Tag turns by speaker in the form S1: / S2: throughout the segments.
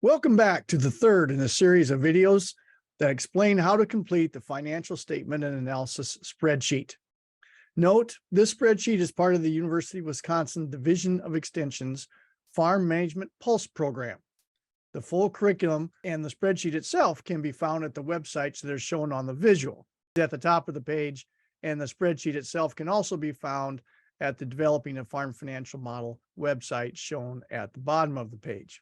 S1: Welcome back to the third in a series of videos that explain how to complete the financial statement and analysis spreadsheet. Note, this spreadsheet is part of the University of Wisconsin Division of Extension's Farm Management Pulse program. The full curriculum and the spreadsheet itself can be found at the websites that are shown on the visual at the top of the page, and the spreadsheet itself can also be found at the Developing a Farm Financial Model website shown at the bottom of the page.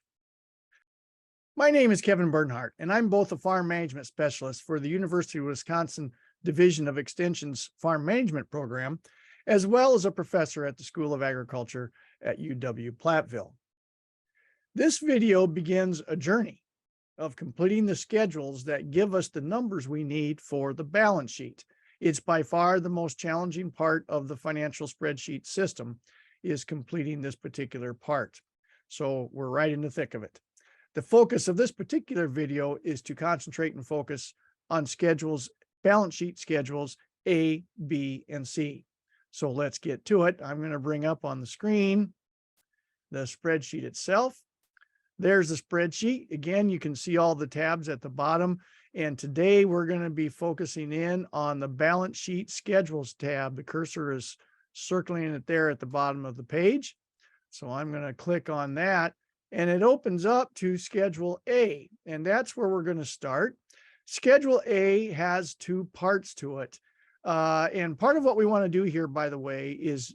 S1: My name is Kevin Bernhardt, and I'm both a farm management specialist for the University of Wisconsin Division of Extension's Farm Management program, as well as a professor at the School of Agriculture at UW-Platteville. This video begins a journey of completing the schedules that give us the numbers we need for the balance sheet. It's by far the most challenging part of the financial spreadsheet system, is completing this particular part. So we're right in the thick of it. The focus of this particular video is to concentrate and focus on schedules, balance sheet schedules A, B, and C. So let's get to it. I'm going to bring up on the screen the spreadsheet itself. There's the spreadsheet. Again, you can see all the tabs at the bottom. And today we're going to be focusing in on the balance sheet schedules tab. The cursor is circling it there at the bottom of the page. So I'm going to click on that. And it opens up to Schedule A, and that's where we're going to start. Schedule A has two parts to it. And part of what we want to do here, by the way, is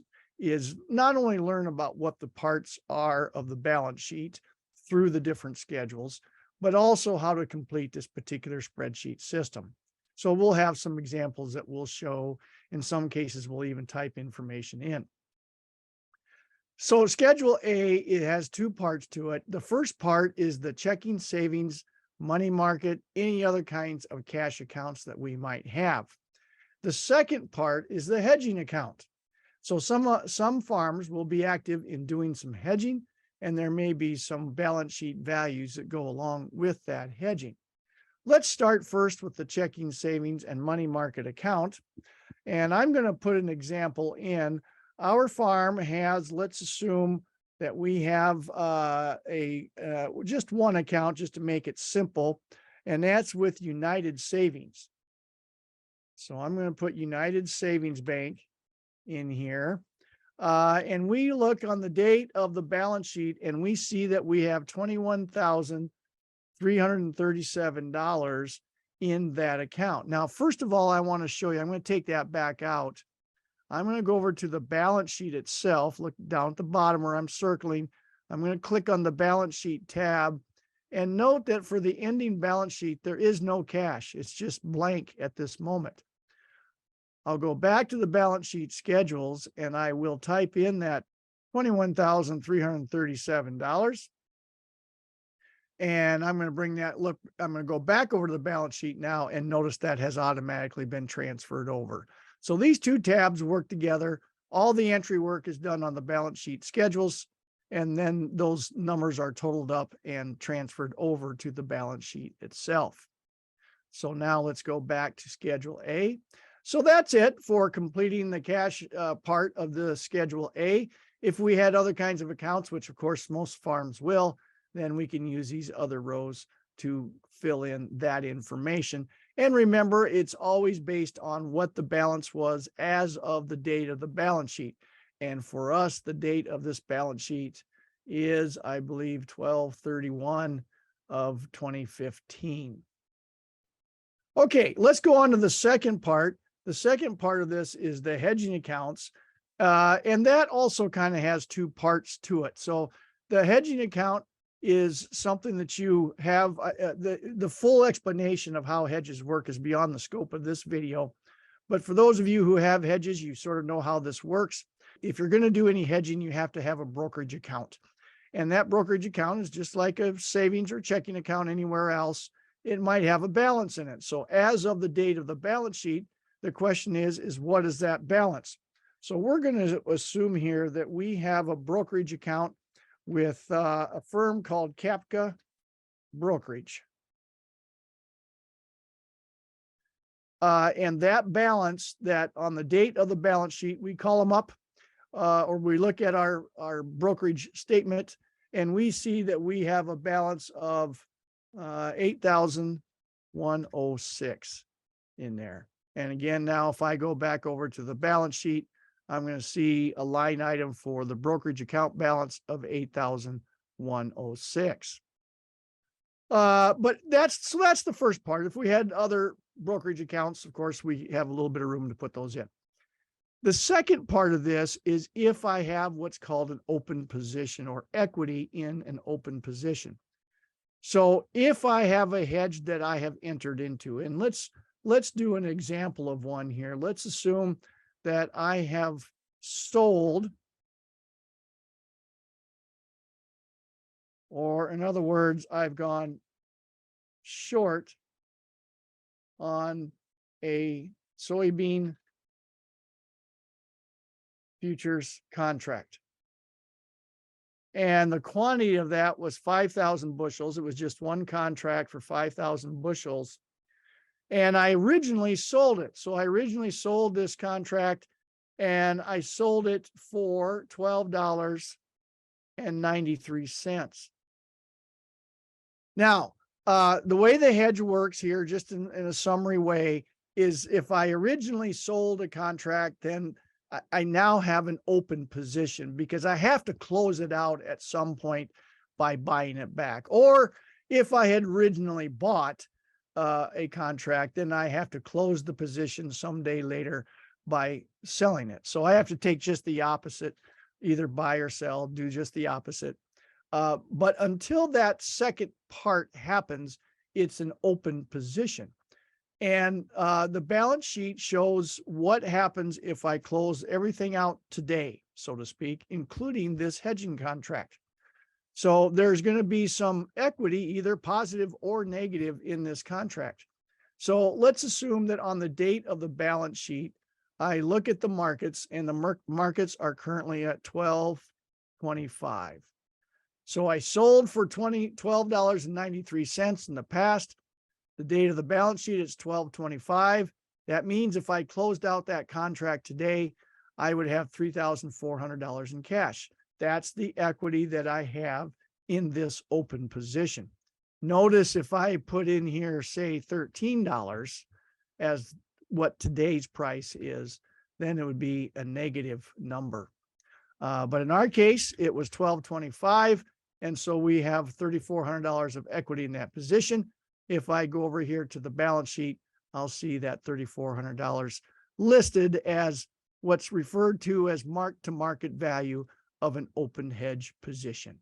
S1: not only learn about what the parts are of the balance sheet through the different schedules, but also how to complete this particular spreadsheet system. So we'll have some examples that we'll show. In some cases, we'll even type information in. So Schedule A, it has two parts to it. The first part is the checking, savings, money market, any other kinds of cash accounts that we might have. The second part is the hedging account. So some farms will be active in doing some hedging, and there may be some balance sheet values that go along with that hedging. Let's start first with the checking, savings, and money market account. And I'm going to put an example in. Our farm has, let's assume that we have just one account, just to make it simple, and that's with United Savings. So I'm going to put United Savings Bank in here. And we look on the date of the balance sheet, and we see that we have $21,337 in that account. Now, first of all, I want to show you, I'm going to take that back out. I'm going to go over to the balance sheet itself, look down at the bottom where I'm circling. I'm going to click on the balance sheet tab, and note that for the ending balance sheet, there is no cash. It's just blank at this moment. I'll go back to the balance sheet schedules, and I will type in that $21,337. And I'm going to bring that, look, I'm going to go back over to the balance sheet now, and notice that has automatically been transferred over. So these two tabs work together. All the entry work is done on the balance sheet schedules, and then those numbers are totaled up and transferred over to the balance sheet itself. So now let's go back to Schedule A. So that's it for completing the cash part of the Schedule A. If we had other kinds of accounts, which of course most farms will, then we can use these other rows to fill in that information. And remember, it's always based on what the balance was as of the date of the balance sheet. And for us, the date of this balance sheet is, I believe, 12/31 of 2015. Okay, let's go on to the second part. The second part of this is the hedging accounts. And that also kind of has two parts to it. So the hedging account is something that you have, the full explanation of how hedges work is beyond the scope of this video. But for those of you who have hedges, you sort of know how this works. If you're going to do any hedging, you have to have a brokerage account. And that brokerage account is just like a savings or checking account anywhere else. It might have a balance in it. So as of the date of the balance sheet, the question is what is that balance? So we're going to assume here that we have a brokerage account with a firm called Kapka Brokerage. And that balance, that on the date of the balance sheet, we call them up or we look at our brokerage statement and we see that we have a balance of 8,106 in there. And again, now if I go back over to the balance sheet, I'm going to see a line item for the brokerage account balance of 8,106. But that's the first part. If we had other brokerage accounts, of course, we have a little bit of room to put those in. The second part of this is if I have what's called an open position or equity in an open position. So if I have a hedge that I have entered into, and let's do an example of one here. Let's assume that I have sold, or in other words, I've gone short on a soybean futures contract. And the quantity of that was 5,000 bushels. It was just one contract for 5,000 bushels. And I originally sold it. So I originally sold this contract and I sold it for $12.93. Now, the way the hedge works here, just in a summary way, is if I originally sold a contract, then I now have an open position because I have to close it out at some point by buying it back. Or if I had originally bought a contract, then I have to close the position someday later by selling it. So I have to take just the opposite, either buy or sell, do just the opposite. But until that second part happens, it's an open position. And the balance sheet shows what happens if I close everything out today, so to speak, including this hedging contract. So there's going to be some equity, either positive or negative, in this contract. So let's assume that on the date of the balance sheet, I look at the markets, and the markets are currently at $12.25. So I sold for $12.93 in the past. The date of the balance sheet is $12.25. That means if I closed out that contract today, I would have $3,400 in cash. That's the equity that I have in this open position. Notice if I put in here, say $13 as what today's price is, then it would be a negative number. But in our case, it was $12.25. And so we have $3,400 of equity in that position. If I go over here to the balance sheet, I'll see that $3,400 listed as what's referred to as mark-to-market value of an open hedge position.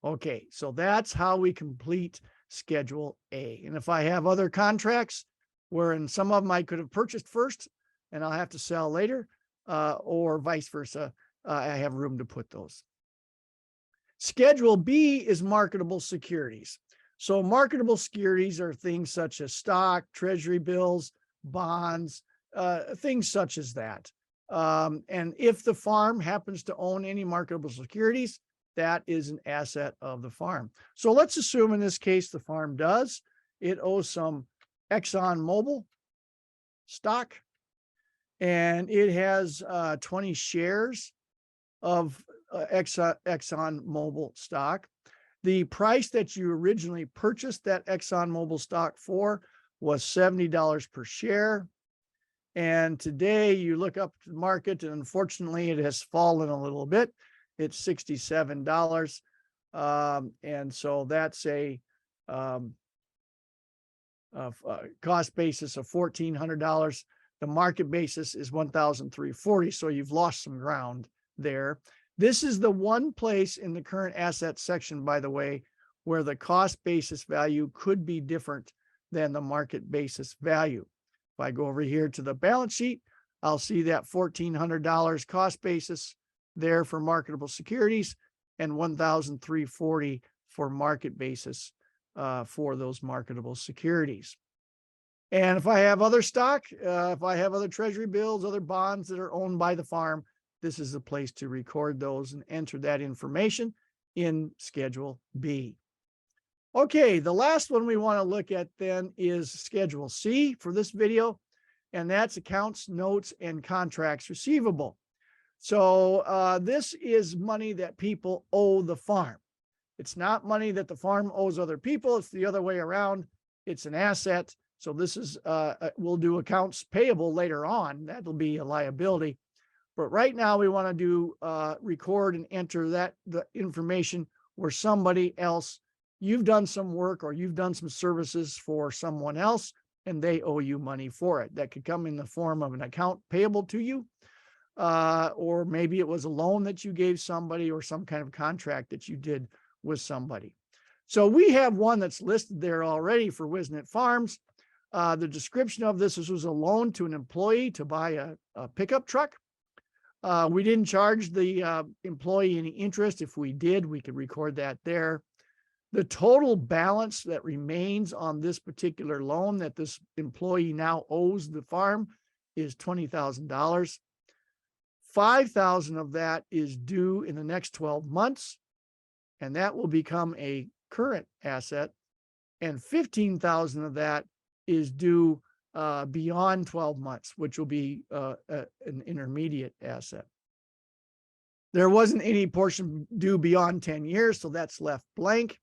S1: Okay, so that's how we complete Schedule A. And if I have other contracts wherein some of them I could have purchased first and I'll have to sell later, or vice versa, I have room to put those. Schedule B is marketable securities. So marketable securities are things such as stock, treasury bills, bonds, things such as that. And if the farm happens to own any marketable securities, that is an asset of the farm. So let's assume in this case the farm does. It owes some ExxonMobil stock, and it has 20 shares of ExxonMobil stock. The price that you originally purchased that ExxonMobil stock for was $70 per share. And today you look up the market, and unfortunately it has fallen a little bit. It's $67. And so that's a cost basis of $1,400. The market basis is $1,340. So you've lost some ground there. This is the one place in the current asset section, by the way, where the cost basis value could be different than the market basis value. If I go over here to the balance sheet, I'll see that $1,400 cost basis there for marketable securities and $1,340 for market basis for those marketable securities. And if I have other stock, if I have other treasury bills, other bonds that are owned by the farm, this is the place to record those and enter that information in Schedule B. Okay, the last one we want to look at then is Schedule C for this video, and that's accounts, notes, and contracts receivable. So this is money that people owe the farm. It's not money that the farm owes other people. It's the other way around. It's an asset. So this is, we'll do accounts payable later on. That'll be a liability. But right now we want to do record and enter the information where somebody else, you've done some work or you've done some services for someone else and they owe you money for it. That could come in the form of an account payable to you, or maybe it was a loan that you gave somebody or some kind of contract that you did with somebody. So we have one that's listed there already for Wisnet Farms. The description of this was a loan to an employee to buy a pickup truck. We didn't charge the employee any interest. If we did, we could record that there. The total balance that remains on this particular loan that this employee now owes the farm is $20,000. $5,000 of that is due in the next 12 months, and that will become a current asset. And $15,000 of that is due beyond 12 months, which will be an intermediate asset. There wasn't any portion due beyond 10 years, so that's left blank.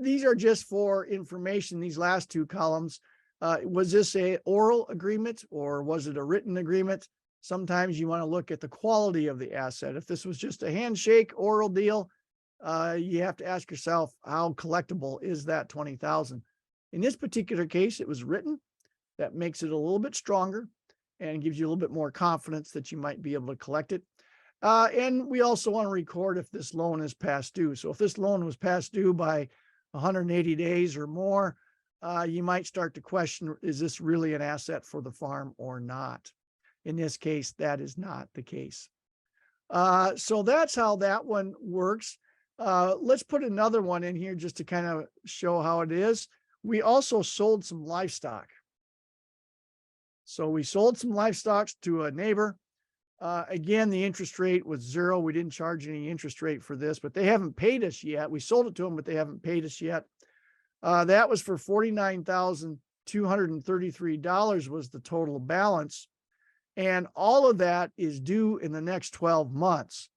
S1: These are just for information, these last two columns. Was this an oral agreement or was it a written agreement? Sometimes you want to look at the quality of the asset. If this was just a handshake oral deal, you have to ask yourself, how collectible is that $20,000? In this particular case, it was written. That makes it a little bit stronger and gives you a little bit more confidence that you might be able to collect it. And we also want to record if this loan is past due. So if this loan was past due by 180 days or more, you might start to question, is this really an asset for the farm or not? In this case, that is not the case. So that's how that one works. Let's put another one in here just to kind of show how it is. We also sold some livestock. So we sold some livestock to a neighbor. Again, the interest rate was 0. We didn't charge any interest rate for this, but they haven't paid us yet. We sold it to them, but they haven't paid us yet. That was for $49,233 was the total balance. And all of that is due in the next 12 months.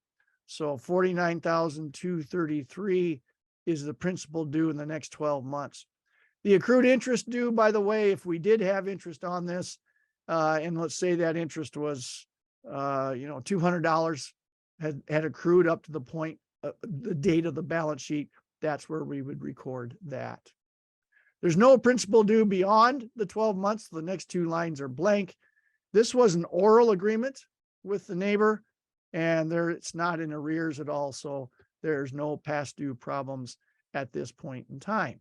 S1: So $49,233 is the principal due in the next 12 months. The accrued interest due, by the way, if we did have interest on this, and let's say that interest was, $200 had accrued up to the point, the date of the balance sheet, that's where we would record that. There's no principal due beyond the 12 months. The next two lines are blank. This was an oral agreement with the neighbor, and it's not in arrears at all. So there's no past due problems at this point in time.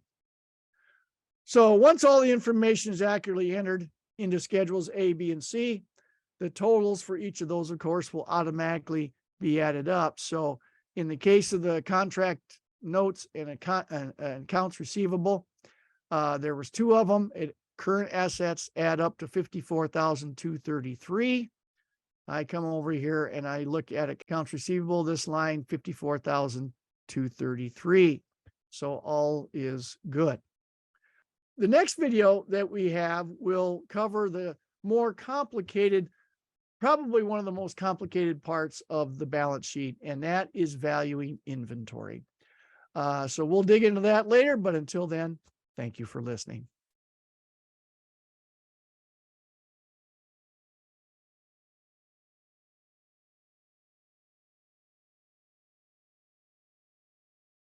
S1: So once all the information is accurately entered into schedules A, B, and C, the totals for each of those, of course, will automatically be added up. So in the case of the contract notes and accounts receivable, there was 2 of them. Current assets add up to $54,233. I come over here and I look at accounts receivable, this line, $54,233. So all is good. The next video that we have will cover the more complicated, probably one of the most complicated parts of the balance sheet, and that is valuing inventory. So we'll dig into that later, but until then, thank you for listening.